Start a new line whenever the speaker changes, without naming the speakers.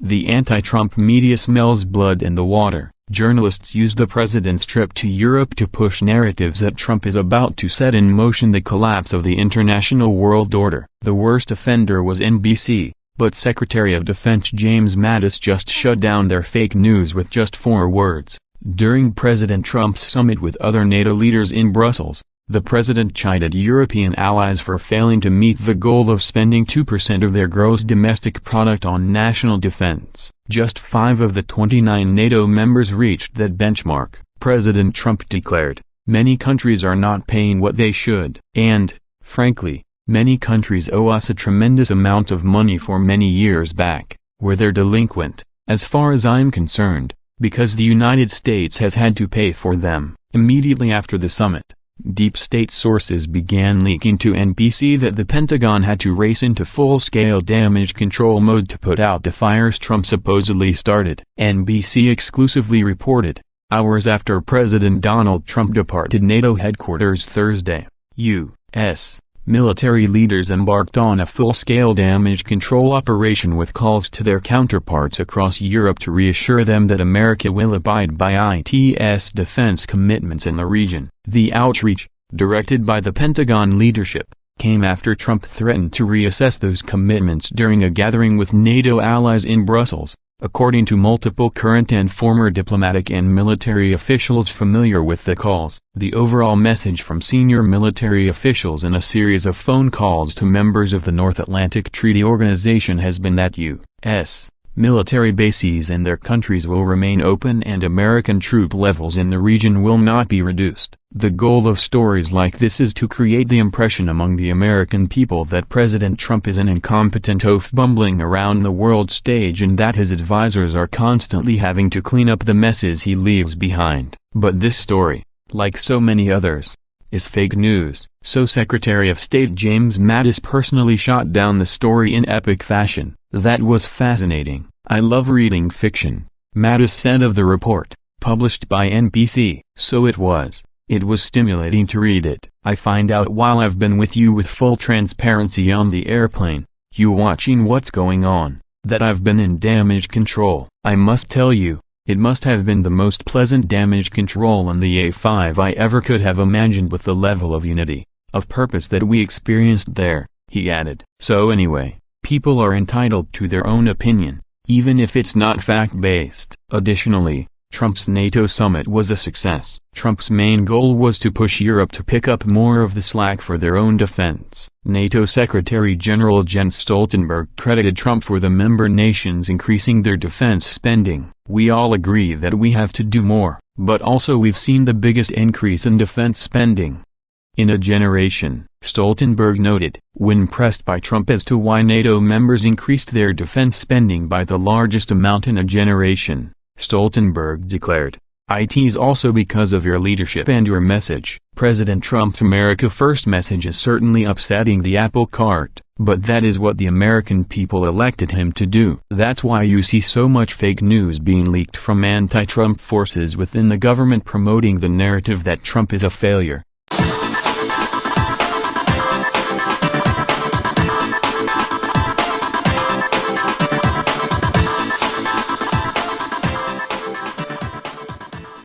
The anti-Trump media smells blood in the water. Journalists use the president's trip to Europe to push narratives that Trump is about to set in motion the collapse of the international world order. The worst offender was NBC, but Secretary of Defense James Mattis just shut down their fake news with just 4 words. During President Trump's summit with other NATO leaders in Brussels, the president chided European allies for failing to meet the goal of spending 2% of their gross domestic product on national defense. Just 5 of the 29 NATO members reached that benchmark, President Trump declared. Many countries are not paying what they should. And, frankly, many countries owe us a tremendous amount of money for many years back, where they're delinquent, as far as I'm concerned, because the United States has had to pay for them. Immediately after the summit, deep state sources began leaking to NBC that the Pentagon had to race into full-scale damage control mode to put out the fires Trump supposedly started. NBC exclusively reported, hours after President Donald Trump departed NATO headquarters Thursday, U.S. military leaders embarked on a full-scale damage control operation with calls to their counterparts across Europe to reassure them that America will abide by its defense commitments in the region. The outreach, directed by the Pentagon leadership, came after Trump threatened to reassess those commitments during a gathering with NATO allies in Brussels, according to multiple current and former diplomatic and military officials familiar with the calls. The overall message from senior military officials in a series of phone calls to members of the North Atlantic Treaty Organization has been that U.S. military bases in their countries will remain open and American troop levels in the region will not be reduced. The goal of stories like this is to create the impression among the American people that President Trump is an incompetent oaf bumbling around the world stage and that his advisors are constantly having to clean up the messes he leaves behind. But this story, like so many others, is fake news. So Secretary of State James Mattis personally shot down the story in epic fashion. That was fascinating. I love reading fiction, Mattis said of the report, published by NBC. So it was. It was stimulating to read it. I find out while I've been with you with full transparency on the airplane, you watching what's going on, that I've been in damage control. I must tell you, it must have been the most pleasant damage control in the A5 I ever could have imagined with the level of unity, of purpose that we experienced there, he added. So anyway, people are entitled to their own opinion, even if it's not fact-based. Additionally, Trump's NATO summit was a success. Trump's main goal was to push Europe to pick up more of the slack for their own defense. NATO Secretary General Jens Stoltenberg credited Trump for the member nations increasing their defense spending. We all agree that we have to do more, but also we've seen the biggest increase in defense spending in a generation, Stoltenberg noted. When pressed by Trump as to why NATO members increased their defense spending by the largest amount in a generation, Stoltenberg declared, "It's also because of your leadership and your message." President Trump's America First message is certainly upsetting the apple cart, but that is what the American people elected him to do. That's why you see so much fake news being leaked from anti-Trump forces within the government promoting the narrative that Trump is a failure.